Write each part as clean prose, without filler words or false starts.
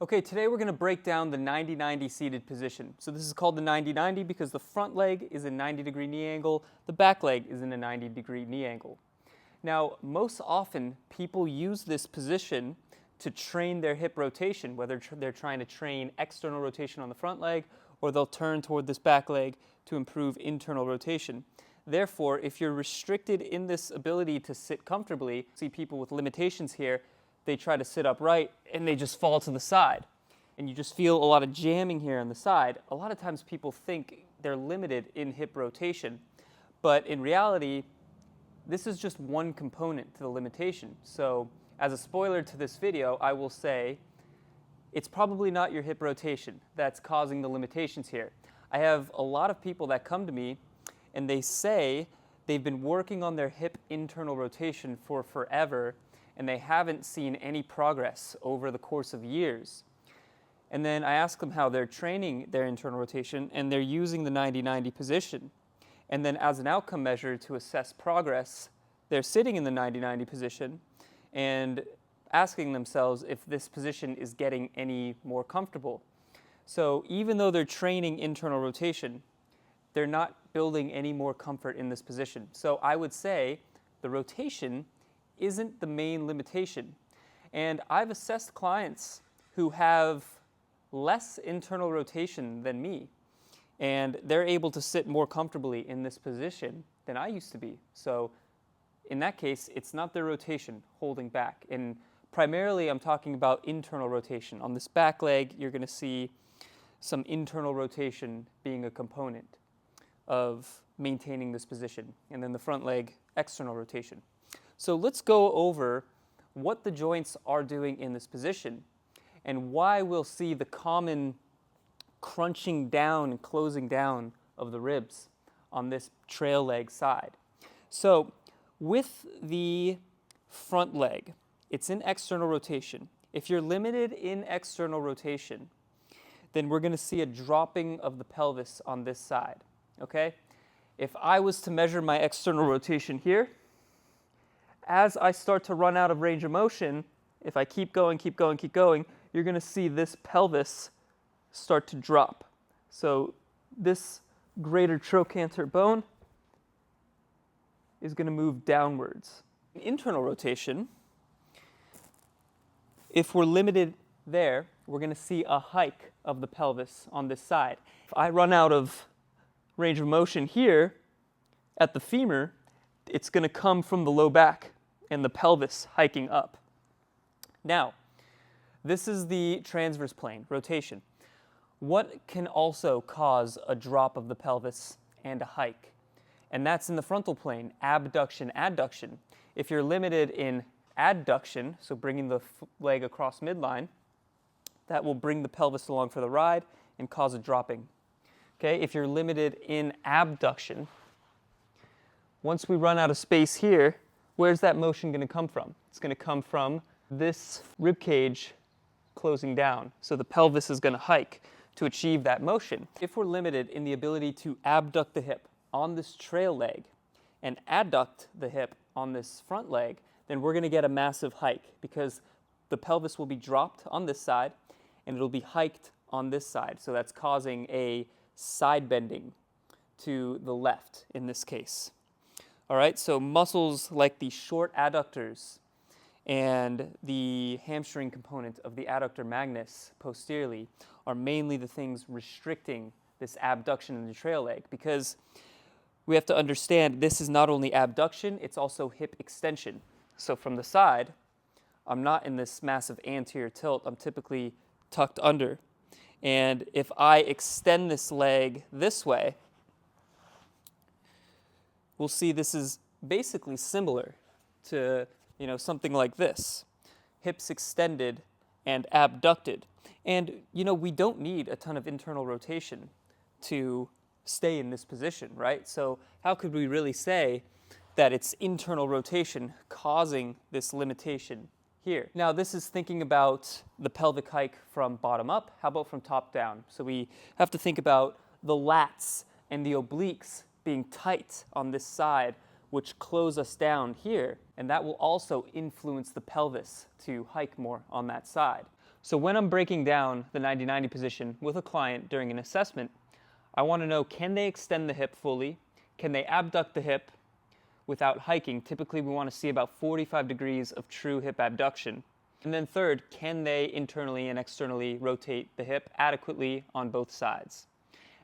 Okay, today we're going to break down the 90-90 seated position. So this is called the 90-90 because the front leg is a 90-degree knee angle, the back leg is in a 90-degree knee angle. Now, most often people use this position to train their hip rotation, whether they're trying to train external rotation on the front leg or they'll turn toward this back leg to improve internal rotation. Therefore, if you're restricted in this ability to sit comfortably, see people with limitations here, they try to sit upright and they just fall to the side. And you just feel a lot of jamming here on the side. A lot of times people think they're limited in hip rotation, but in reality, this is just one component to the limitation. So as a spoiler to this video, I will say it's probably not your hip rotation that's causing the limitations here. I have a lot of people that come to me and they say they've been working on their hip internal rotation for forever and they haven't seen any progress over the course of years. And then I ask them how they're training their internal rotation, and they're using the 90-90 position. And then as an outcome measure to assess progress, they're sitting in the 90-90 position and asking themselves if this position is getting any more comfortable. So even though they're training internal rotation, they're not building any more comfort in this position. So I would say the rotation isn't the main limitation. And I've assessed clients who have less internal rotation than me, and they're able to sit more comfortably in this position than I used to be. So in that case, it's not their rotation holding back. And primarily I'm talking about internal rotation. On this back leg, you're going to see some internal rotation being a component of maintaining this position. And then the front leg, external rotation. So let's go over what the joints are doing in this position and why we'll see the common crunching down and closing down of the ribs on this trail leg side. So with the front leg, it's in external rotation. If you're limited in external rotation, then we're going to see a dropping of the pelvis on this side, okay? If I was to measure my external rotation here, as I start to run out of range of motion, if I keep going, you're going to see this pelvis start to drop. So this greater trochanter bone is going to move downwards. Internal rotation, if we're limited there, we're going to see a hike of the pelvis on this side. If I run out of range of motion here at the femur, it's going to come from the low back and the pelvis hiking up. Now, this is the transverse plane, rotation. What can also cause a drop of the pelvis and a hike? And that's in the frontal plane, abduction, adduction. If you're limited in adduction, so bringing the leg across midline, that will bring the pelvis along for the ride and cause a dropping. Okay, if you're limited in abduction, once we run out of space here, where's that motion going to come from? It's going to come from this rib cage closing down. So the pelvis is going to hike to achieve that motion. If we're limited in the ability to abduct the hip on this trail leg and adduct the hip on this front leg, then we're going to get a massive hike because the pelvis will be dropped on this side and it'll be hiked on this side. So that's causing a side bending to the left in this case. All right, so muscles like the short adductors and the hamstring component of the adductor magnus posteriorly are mainly the things restricting this abduction in the trail leg, because we have to understand this is not only abduction, it's also hip extension. So from the side, I'm not in this massive anterior tilt, I'm typically tucked under. And if I extend this leg this way, we'll see this is basically similar to, something like this. Hips extended and abducted. And, we don't need a ton of internal rotation to stay in this position, right? So how could we really say that it's internal rotation causing this limitation here? Now, this is thinking about the pelvic hike from bottom up. How about from top down? So we have to think about the lats and the obliques being tight on this side, which close us down here, and that will also influence the pelvis to hike more on that side. So when I'm breaking down the 90-90 position with a client during an assessment, I want to know, can they extend the hip fully? Can they abduct the hip without hiking? Typically, we want to see about 45 degrees of true hip abduction. And then third, can they internally and externally rotate the hip adequately on both sides?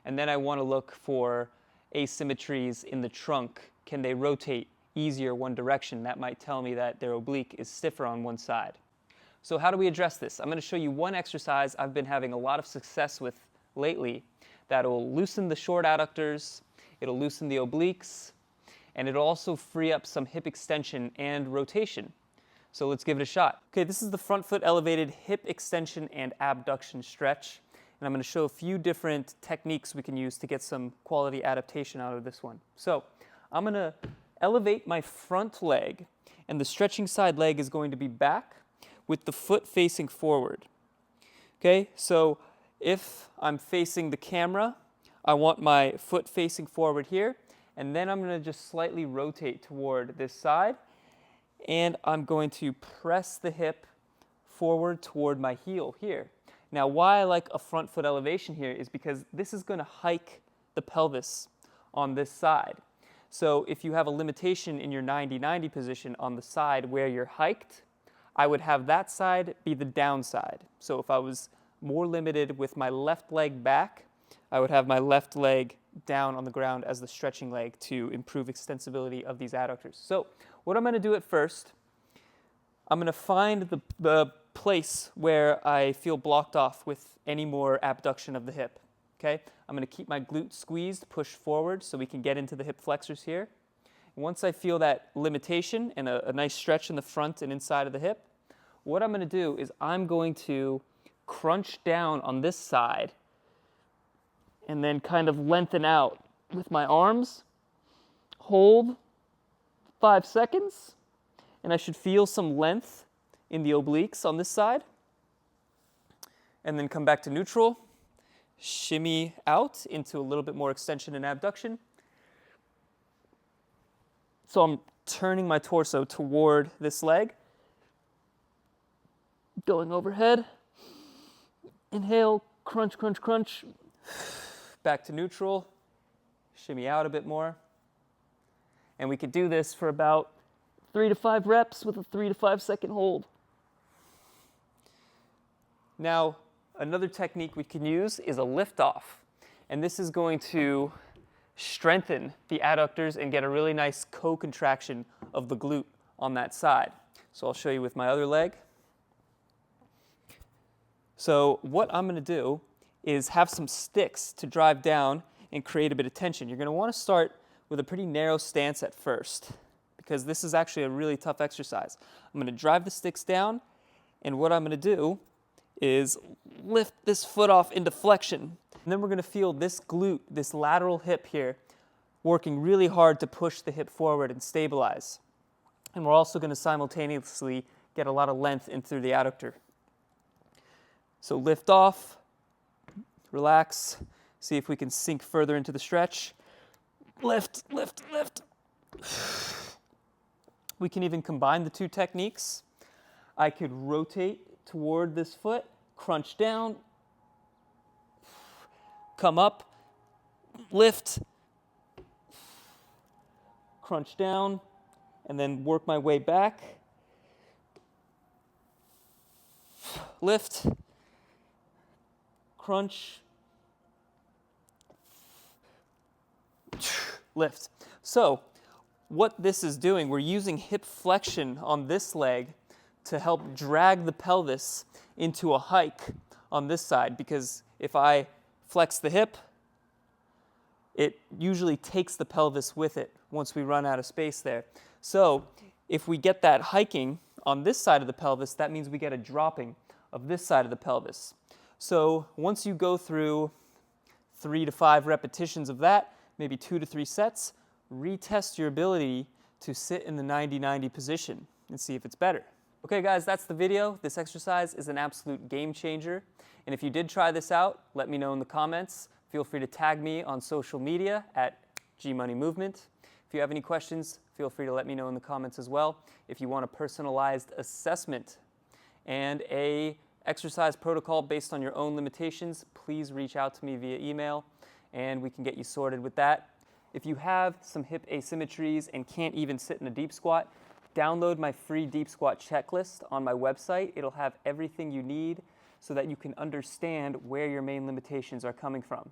And then I want to look for asymmetries in the trunk. Can they rotate easier one direction? That might tell me that their oblique is stiffer on one side. So how do we address this? I'm going to show you one exercise I've been having a lot of success with lately that'll loosen the short adductors, it'll loosen the obliques, and it'll also free up some hip extension and rotation. So let's give it a shot. Okay, this is the front foot elevated hip extension and abduction stretch. And I'm going to show a few different techniques we can use to get some quality adaptation out of this one. So I'm going to elevate my front leg, and the stretching side leg is going to be back with the foot facing forward. Okay, so if I'm facing the camera, I want my foot facing forward here, and then I'm going to just slightly rotate toward this side, and I'm going to press the hip forward toward my heel here. Now, why I like a front foot elevation here is because this is going to hike the pelvis on this side. So if you have a limitation in your 90-90 position on the side where you're hiked, I would have that side be the downside. So if I was more limited with my left leg back, I would have my left leg down on the ground as the stretching leg to improve extensibility of these adductors. So what I'm going to do at first, I'm going to find the place where I feel blocked off with any more abduction of the hip. Okay? I'm going to keep my glute squeezed, push forward so we can get into the hip flexors here. Once I feel that limitation and a nice stretch in the front and inside of the hip, what I'm going to do is I'm going to crunch down on this side and then kind of lengthen out with my arms, hold 5 seconds, and I should feel some length in the obliques on this side, and then come back to neutral, shimmy out into a little bit more extension and abduction. So I'm turning my torso toward this leg, going overhead, inhale, crunch, crunch, crunch, back to neutral, shimmy out a bit more. And we could do this for about 3 to 5 reps with a 3 to 5 second hold. Now, another technique we can use is a lift off. And this is going to strengthen the adductors and get a really nice co-contraction of the glute on that side. So I'll show you with my other leg. So what I'm going to do is have some sticks to drive down and create a bit of tension. You're going to want to start with a pretty narrow stance at first, because this is actually a really tough exercise. I'm going to drive the sticks down, and what I'm going to do is lift this foot off into flexion. And then we're going to feel this glute, this lateral hip here, working really hard to push the hip forward and stabilize. And we're also going to simultaneously get a lot of length in through the adductor. So lift off, relax, see if we can sink further into the stretch. Lift, lift, lift. We can even combine the two techniques. I could rotate toward this foot, crunch down, come up, lift, crunch down, and then work my way back. Lift, crunch, lift. So what this is doing, we're using hip flexion on this leg to help drag the pelvis into a hike on this side, because if I flex the hip, it usually takes the pelvis with it once we run out of space there. So if we get that hiking on this side of the pelvis, that means we get a dropping of this side of the pelvis. So once you go through 3 to 5 repetitions of that, maybe 2 to 3 sets, retest your ability to sit in the 90-90 position and see if it's better. Okay guys, that's the video. This exercise is an absolute game changer. And if you did try this out, let me know in the comments. Feel free to tag me on social media at GMoneyMovement. If you have any questions, feel free to let me know in the comments as well. If you want a personalized assessment and a exercise protocol based on your own limitations, please reach out to me via email and we can get you sorted with that. If you have some hip asymmetries and can't even sit in a deep squat, download my free deep squat checklist on my website. It'll have everything you need so that you can understand where your main limitations are coming from.